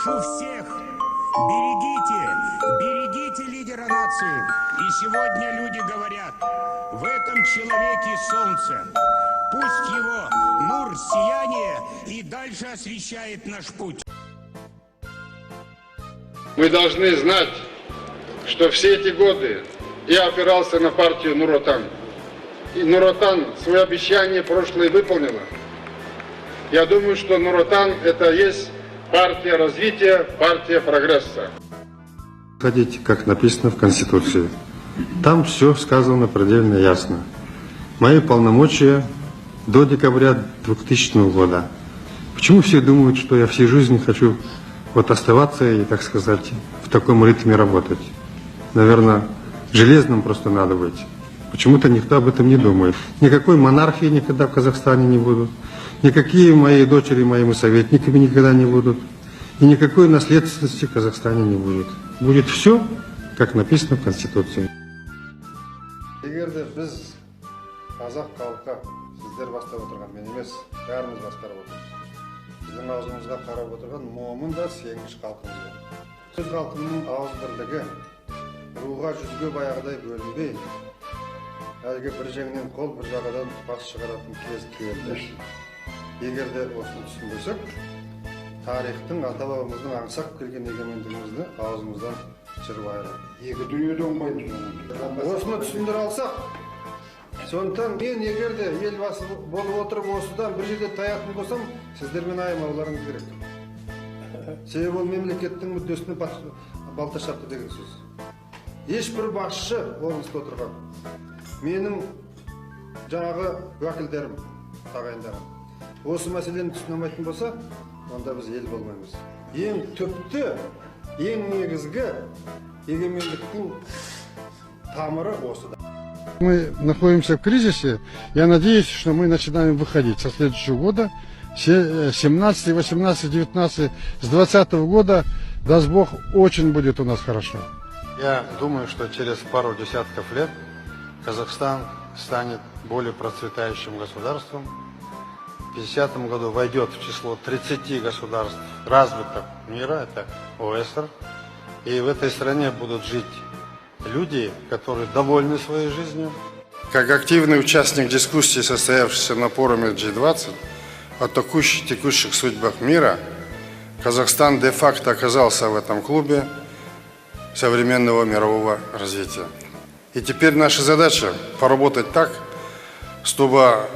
прошу всех, берегите лидера нации. И сегодня люди говорят, в этом человеке солнце. Пусть его нур, сияние и дальше освещает наш путь. Мы должны знать, что все эти годы я опирался на партию Нур-Отан. И Нур-Отан свое обещание прошлое выполнила. Я думаю, что Нур-Отан это есть партия развития, партия прогресса. Ходите, как написано в Конституции. Там все сказано предельно ясно. Мои полномочия до декабря 2000 года. Почему все думают, что я всей жизни хочу оставаться и, так сказать, в таком ритме работать? Наверное, железным просто надо быть. Почему-то никто об этом не думает. Никакой монархии никогда в Казахстане не будут. Никакие мои дочери моими советниками никогда не будут. И никакой наследственности в Казахстане не будет. Будет все, как написано в Конституции. Егерде біз қазақ халқы, сіздер бастап отырған, мен емес, бәріміз басқарып отырмыз. Біздің аузымызға қарап отырған момын да сенгіш халқымыз бар. Өз халқының ауыз бірлігі, руға жүзге баяғыдай бөлінбей, әлгі бір жеңнен қол, бір жағадан бас шығаратын кез келді. Егерде осыны түсінбесек, тарихтың ата-бабамыздың аңсап келген егемендігімізді аузымыздан жырып Екі дүниеде оңбайды. Осыны түсіндіре алсақ, сондықтан мен егерде елбасы болып отырып осыдан бір жерде таятын болсам, сіздермен аймауларыңыз керек. Себебі ол мемлекеттің мүддесіне балта шапты деген сөз. Ешбір басшы облыста отырған, менің жаңағы уәкілдерім тағайындаған. Осы мәселені түсінемейтін болса, онда біз ел болмаймыз. Ең түпті, ең негізгі егемендіктің тамыры осыда. Мы находимся в кризисе. Я надеюсь, что мы начинаем выходить со следующего года. 17, 18, 19, с 20 года, даст Бог, очень будет у нас хорошо. Я думаю, что через пару десятков лет Казахстан станет более процветающим государством. В 50 году войдет в число 30 государств развитых мира, это ОСР. И в этой стране будут жить люди, которые довольны своей жизнью. Как активный участник дискуссии, состоявшейся на форуме G20 о текущих судьбах мира, Казахстан де-факто оказался в этом клубе современного мирового развития. И теперь наша задача поработать так, чтобы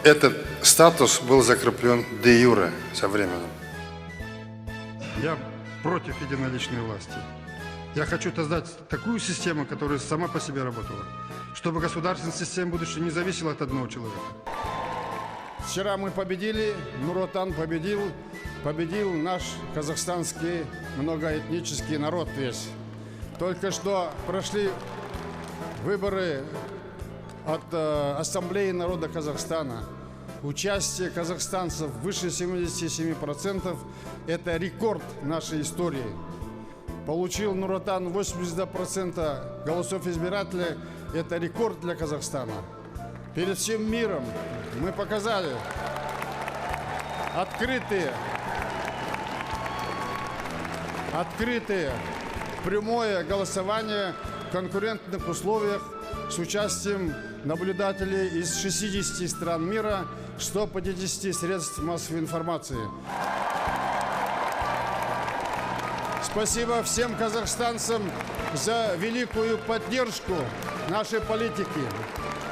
этот статус был закреплен де-юре со временем. Я против единоличной власти. Я хочу создать такую систему, которая сама по себе работала, чтобы государственная система будущего не зависела от одного человека. Вчера мы победили, Нур-Отан победил наш казахстанский многоэтнический народ весь. Только что прошли выборы от Ассамблеи народа Казахстана. Участие казахстанцев выше 77%. Это рекорд нашей истории. Получил Нур-Отан 82% голосов избирателей. Это рекорд для Казахстана. Перед всем миром мы показали открытое прямое голосование в конкурентных условиях с участием наблюдателей из 60 стран мира, 150 средств массовой информации. Спасибо всем казахстанцам за великую поддержку нашей политики.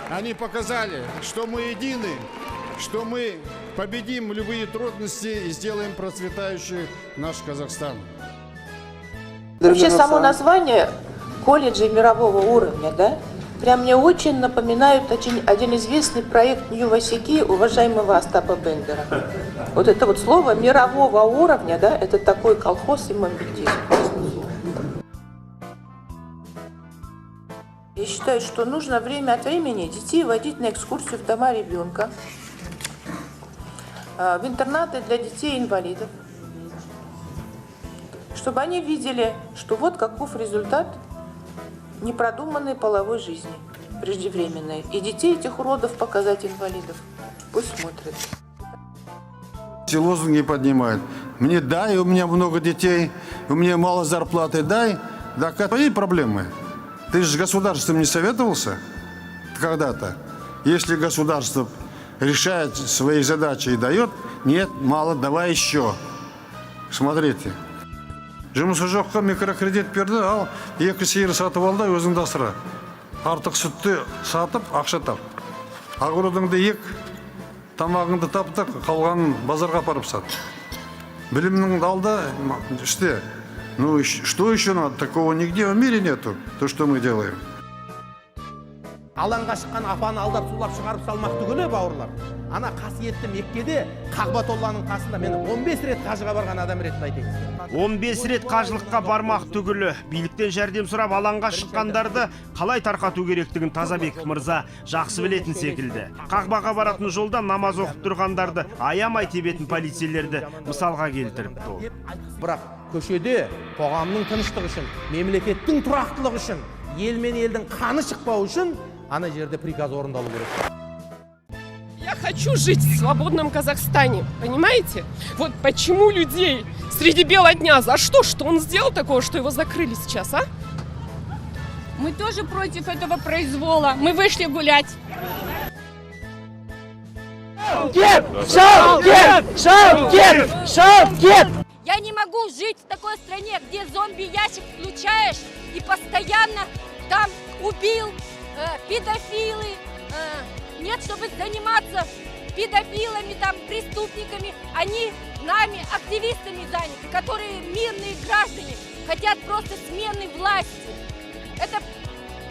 Они показали, что мы едины, что мы победим любые трудности и сделаем процветающий наш Казахстан. Вообще само название колледжей мирового уровня, да, прям мне очень напоминают один известный проект Нью-Васики уважаемого Остапа Бендера. Вот это вот слово мирового уровня, да, это такой колхоз и мамбетизм. Я считаю, что нужно время от времени детей водить на экскурсию в дома ребенка, в интернаты для детей-инвалидов, чтобы они видели, что вот каков результат непродуманной половой жизни, преждевременной. И детей этих уродов показать инвалидов. Пусть смотрят. Эти лозунги поднимают. Мне дай, у меня много детей, у меня мало зарплаты, дай. Да как твои проблемы? Ты же с государством не советовался когда-то? Если государство решает свои задачи и дает, нет, мало, давай еще. Смотрите. Жұмысы жоққа микрокредит берді, ал екі сиыр сатып ал да өзіңді асыра. Артық сүтті сатып, ақша тап. Огородыңды ек, тамағыңды тап та, қалғанын базарға апарып сат. Білімнің алда іште. Ну, что еще надо? Такого нигде в мире нету, то, что мы делаем. Алаңға шыққан апаны алдап сулап шығарып салмақ түгілі, бауырлар. Ана қасиетті Меккеде Қағбатолланың қасында мені 15 рет қажыға барған адам ретінде айтайын. 15 рет қажылыққа бармақ түгілі биліктен жәрдем сұрап алаңға шыққандарды қалай тарқату керектігін Тазабек мырза жақсы білетін секілді. Қағбаға баратын жолда намаз оқып тұрғандарды аямай тебетін полицейлерді мысалға келтіріпті ол. Бірақ көшеде қоғамның тыныштығы үшін, мемлекеттің тұрақтылығы үшін, ел мен елдің қаны шықпау үшін ана жерде приказ орындалу керек. Я хочу жить в свободном Казахстане, понимаете? Вот почему людей среди бела дня, за что он сделал такого, что его закрыли сейчас, а? Мы тоже против этого произвола. Мы вышли гулять. Я не могу жить в такой стране, где зомби-ящик включаешь и постоянно там убил, педофилы, нет, чтобы заниматься педофилами, там, преступниками. Они нами, активистами заняты, которые мирные граждане, хотят просто смены власти. Это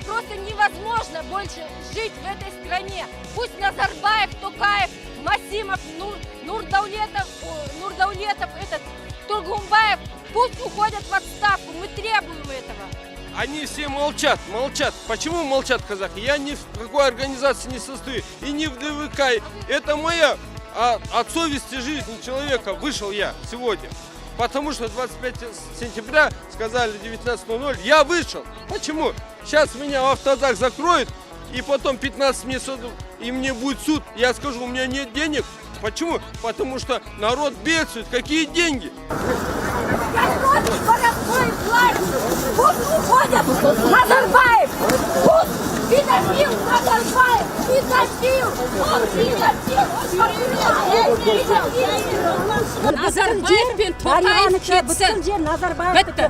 просто невозможно больше жить в этой стране. Пусть Назарбаев, Токаев, Масимов, Нурдаулетов, этот, Тургумбаев, пусть уходят в отставку. Мы требуем этого. Они все молчат. Почему молчат казахи? Я ни в какой организации не состою, и не в ДВК. Это моя от совести жизни человека вышел я сегодня. Потому что 25 сентября сказали 19:00, я вышел. Почему? Сейчас меня в автозак закроют, и потом 15 мне судов, и мне будет суд. Я скажу, у меня нет денег. Почему? Потому что народ бедствует. Какие деньги? Пусть уходят Назарбаев! Пусть педофил Назарбаев! Педофил! Он педофил! Назарбаев пен Токаев кетсін! Бітті!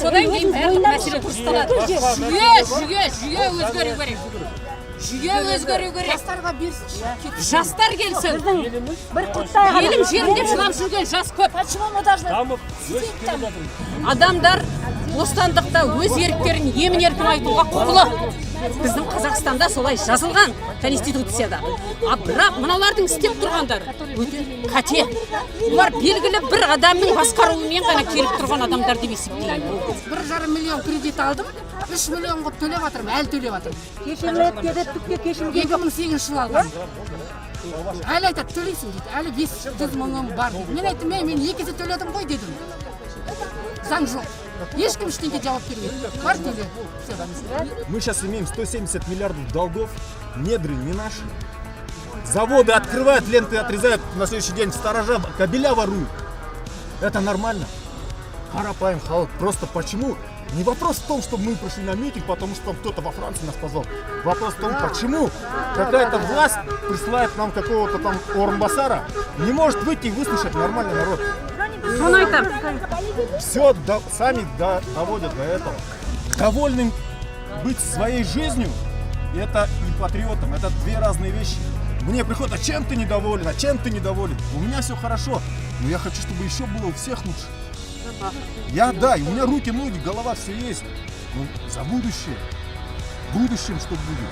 Содан кейін бәрі мәселе дұрысталады. Жүйе өзгеру керек. Жүйе өзгеру керек. Жастарға берсінші. Жастар келсін. Елім жерінде жылап жүрген жас көп. Адамдар бостандықта өз еріктерін емін-еркін айтуға құқылы. Біздің Қазақстанда солай жазылған конституцияда. Бірақ мыналардың істеп тұрғандары өте қате. Олар белгілі бір адамның басқаруымен ғана келіп тұрған адамдар деп есептеймін. 1,5 миллион кредит алдым, 3 миллионға төлеп жатырмын, әлі төлеп жатырмын. Кешірім кешірім 2008 жылы алған. Әлі айтады, төлейсің дейді, әлі 500 мыңым бар дейді. Мен айттым, мен 2 есе төледім ғой дедім. Заң жоқ. Ешкім ештеңеге жауап бермейді. Бар төле. Мы сейчас имеем 170 миллиардов долгов, недры не наши. Заводы открывают, ленты отрезают, на следующий день сторожа кабеля воруют. Это нормально? Карапаем халық. Просто почему? Не вопрос в том, что мы пришли на митинг, потому что кто-то во Франции нас позвал. Вопрос в том, почему какая-то власть присылает нам какого-то там Орынбасара, не может выйти и выслушать нормальный народ. Все сами доводят до этого. Довольным быть своей жизнью, это и патриотом, это две разные вещи. Мне приходят, а чем ты недоволен, а чем ты недоволен? У меня все хорошо, но я хочу, чтобы еще было у всех лучше. Да, и у меня руки, ноги, голова, все есть. Но за будущее. В будущем что будет?